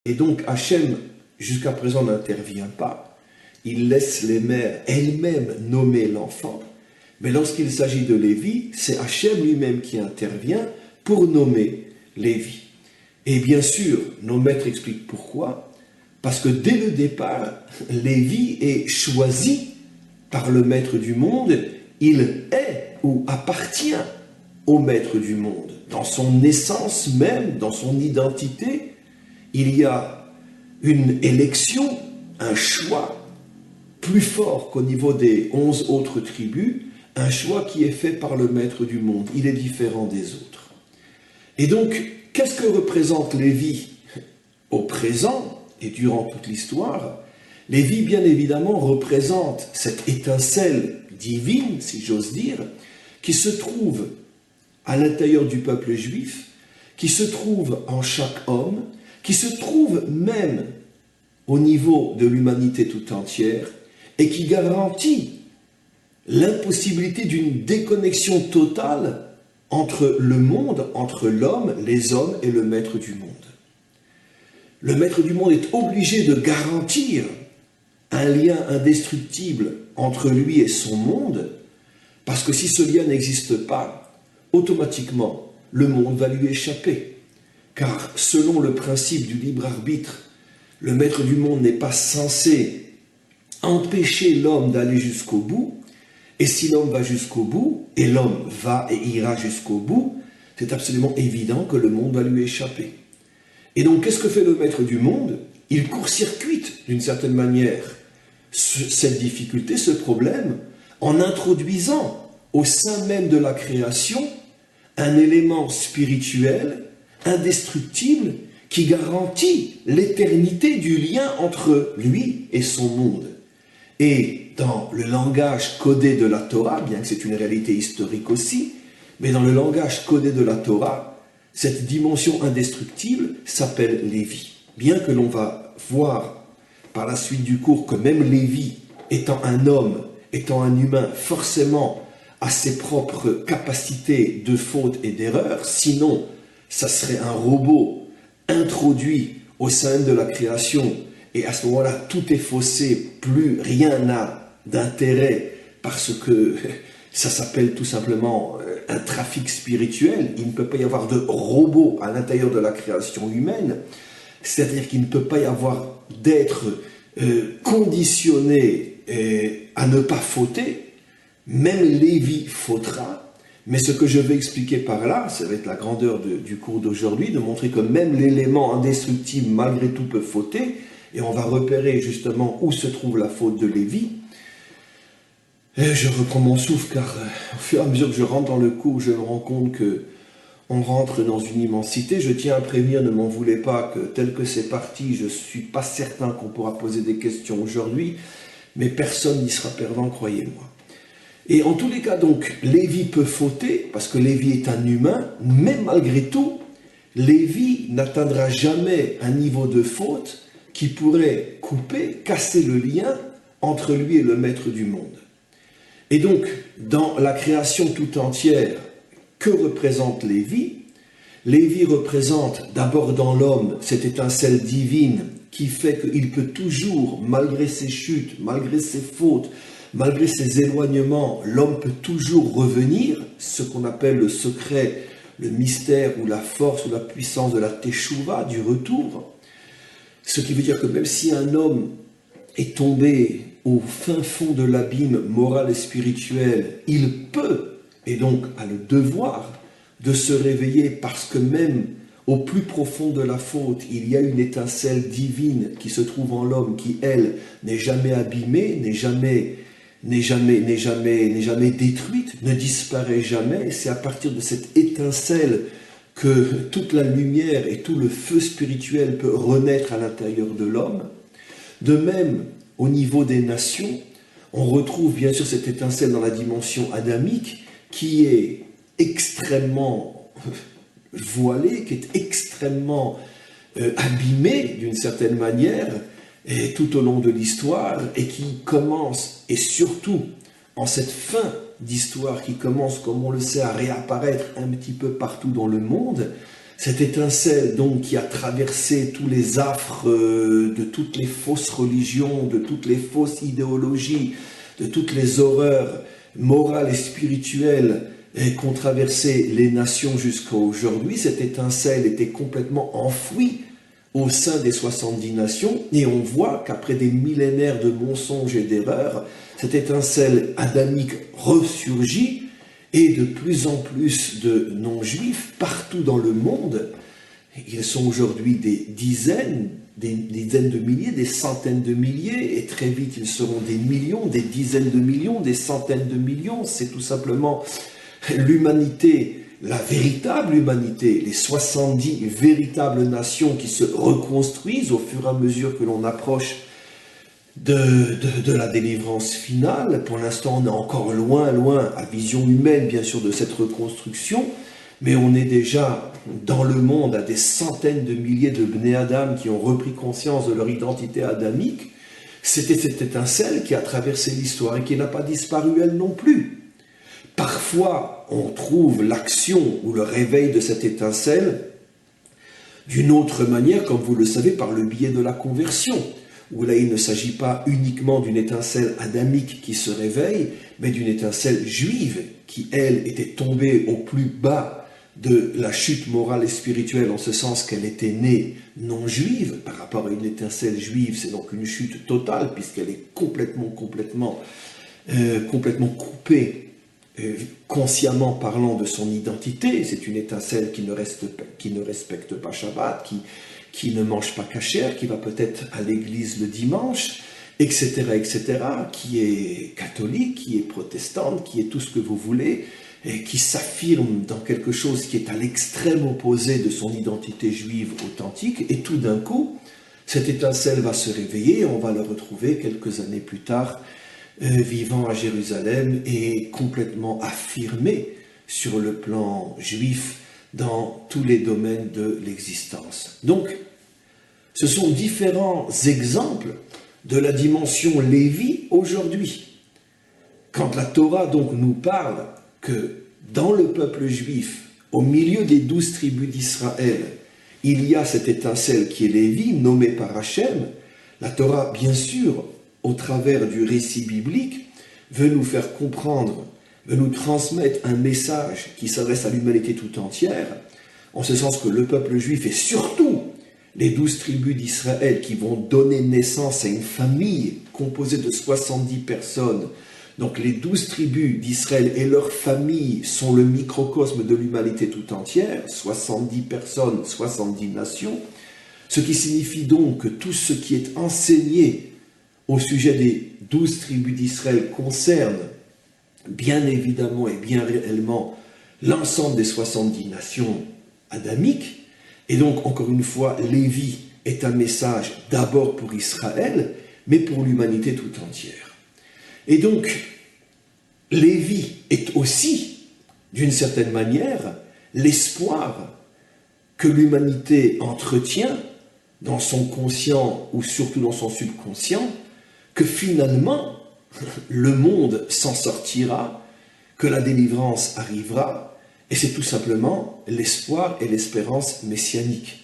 Et donc Hachem, jusqu'à présent, n'intervient pas. Il laisse les mères elles-mêmes nommer l'enfant. Mais lorsqu'il s'agit de Lévi, c'est Hachem lui-même qui intervient pour nommer Lévi. Et bien sûr, nos maîtres expliquent pourquoi. Parce que dès le départ, Lévi est choisi par le maître du monde. Il est ou appartient au maître du monde. Dans son essence même, dans son identité, il y a une élection, un choix plus fort qu'au niveau des 11 autres tribus, un choix qui est fait par le maître du monde. Il est différent des autres. Et donc, qu'est-ce que représente Lévi au présent et durant toute l'histoire? Lévi, bien évidemment, représente cette étincelle divine, si j'ose dire, qui se trouve à l'intérieur du peuple juif, qui se trouve en chaque homme, qui se trouve même au niveau de l'humanité tout entière et qui garantit l'impossibilité d'une déconnexion totale entre le monde, entre l'homme, les hommes et le maître du monde. Le maître du monde est obligé de garantir un lien indestructible entre lui et son monde, parce que si ce lien n'existe pas, automatiquement, le monde va lui échapper. Car selon le principe du libre arbitre, le maître du monde n'est pas censé empêcher l'homme d'aller jusqu'au bout, et si l'homme va jusqu'au bout, et l'homme va et ira jusqu'au bout, c'est absolument évident que le monde va lui échapper. Et donc, qu'est-ce que fait le maître du monde? Il court-circuite, d'une certaine manière, cette difficulté, ce problème, en introduisant au sein même de la création un élément spirituel, indestructible, qui garantit l'éternité du lien entre lui et son monde. Et dans le langage codé de la Torah, bien que c'est une réalité historique aussi, mais dans le langage codé de la Torah, cette dimension indestructible s'appelle Lévi. Bien que l'on va voir par la suite du cours que même Lévi, étant un homme, étant un humain, forcément a ses propres capacités de faute et d'erreur, sinon ça serait un robot introduit au sein de la création, et à ce moment-là, tout est faussé, plus rien n'a d'intérêt, parce que ça s'appelle tout simplement un trafic spirituel. Il ne peut pas y avoir de robot à l'intérieur de la création humaine, c'est-à-dire qu'il ne peut pas y avoir d'être conditionné à ne pas fauter. Même Lévi fautera, mais ce que je vais expliquer par là, ça va être la grandeur du cours d'aujourd'hui, de montrer que même l'élément indestructible malgré tout peut fauter, et on va repérer justement où se trouve la faute de Lévi. Et je reprends mon souffle car au fur et à mesure que je rentre dans le cours, je me rends compte que on rentre dans une immensité. Je tiens à prévenir, ne m'en voulez pas, que tel que c'est parti, je ne suis pas certain qu'on pourra poser des questions aujourd'hui, mais personne n'y sera perdant, croyez-moi. Et en tous les cas, donc, Lévi peut fauter, parce que Lévi est un humain, mais malgré tout, Lévi n'atteindra jamais un niveau de faute qui pourrait couper, casser le lien entre lui et le maître du monde. Et donc, dans la création tout entière, que représente Lévi? Lévi représente d'abord dans l'homme cette étincelle divine qui fait qu'il peut toujours, malgré ses chutes, malgré ses fautes, malgré ses éloignements, l'homme peut toujours revenir, ce qu'on appelle le secret, le mystère ou la force ou la puissance de la teshuva, du retour. Ce qui veut dire que même si un homme est tombé au fin fond de l'abîme moral et spirituel, il peut, et donc a le devoir, de se réveiller parce que même au plus profond de la faute, il y a une étincelle divine qui se trouve en l'homme, qui, elle, n'est jamais abîmée, n'est jamais détruite, ne disparaît jamais. C'est à partir de cette étincelle que toute la lumière et tout le feu spirituel peut renaître à l'intérieur de l'homme. De même, au niveau des nations, on retrouve bien sûr cette étincelle dans la dimension adamique qui est extrêmement voilée, qui est extrêmement abîmée d'une certaine manière, et tout au long de l'histoire, et qui commence, et surtout en cette fin d'histoire qui commence, comme on le sait, à réapparaître un petit peu partout dans le monde, Cette étincelle donc qui a traversé tous les affres de toutes les fausses religions, de toutes les fausses idéologies, de toutes les horreurs morales et spirituelles qu'ont traversé les nations jusqu'à aujourd'hui, cette étincelle était complètement enfouie au sein des 70 nations, et on voit qu'après des millénaires de mensonges et d'erreurs, cette étincelle adamique ressurgit, et de plus en plus de non-juifs partout dans le monde, ils sont aujourd'hui des dizaines de milliers, des centaines de milliers, et très vite ils seront des millions, des dizaines de millions, des centaines de millions. C'est tout simplement l'humanité, la véritable humanité, les 70 véritables nations qui se reconstruisent au fur et à mesure que l'on approche de la délivrance finale. Pour l'instant, on est encore loin, à vision humaine, bien sûr, de cette reconstruction, mais on est déjà dans le monde à des centaines de milliers de Bnei Adam qui ont repris conscience de leur identité adamique. C'était cette étincelle qui a traversé l'histoire et qui n'a pas disparu elle non plus. Parfois, on trouve l'action ou le réveil de cette étincelle d'une autre manière, comme vous le savez, par le biais de la conversion, où là il ne s'agit pas uniquement d'une étincelle adamique qui se réveille, mais d'une étincelle juive qui, elle, était tombée au plus bas de la chute morale et spirituelle, en ce sens qu'elle était née non juive. Par rapport à une étincelle juive, c'est donc une chute totale, puisqu'elle est complètement coupée, consciemment parlant, de son identité. C'est une étincelle qui ne respecte pas Shabbat, qui ne mange pas kasher, qui va peut-être à l'église le dimanche, etc., qui est catholique, qui est protestante, qui est tout ce que vous voulez, et qui s'affirme dans quelque chose qui est à l'extrême opposé de son identité juive authentique, et tout d'un coup, cette étincelle va se réveiller, et on va le retrouver quelques années plus tard, vivant à Jérusalem et complètement affirmé sur le plan juif dans tous les domaines de l'existence. Donc, ce sont différents exemples de la dimension Lévi aujourd'hui. Quand la Torah donc nous parle que dans le peuple juif, au milieu des 12 tribus d'Israël, il y a cette étincelle qui est Lévi, nommée par Hachem, la Torah, bien sûr, au travers du récit biblique, veut nous faire comprendre, veut nous transmettre un message qui s'adresse à l'humanité tout entière, en ce sens que le peuple juif et surtout les 12 tribus d'Israël qui vont donner naissance à une famille composée de 70 personnes. Donc les 12 tribus d'Israël et leurs familles sont le microcosme de l'humanité tout entière, 70 personnes, 70 nations, ce qui signifie donc que tout ce qui est enseigné au sujet des 12 tribus d'Israël concerne bien évidemment et bien réellement l'ensemble des 70 nations adamiques. Et donc, encore une fois, Lévi est un message d'abord pour Israël, mais pour l'humanité tout entière. Et donc, Lévi est aussi, d'une certaine manière, l'espoir que l'humanité entretient dans son conscient ou surtout dans son subconscient, que finalement, le monde s'en sortira, que la délivrance arrivera, et c'est tout simplement l'espoir et l'espérance messianique.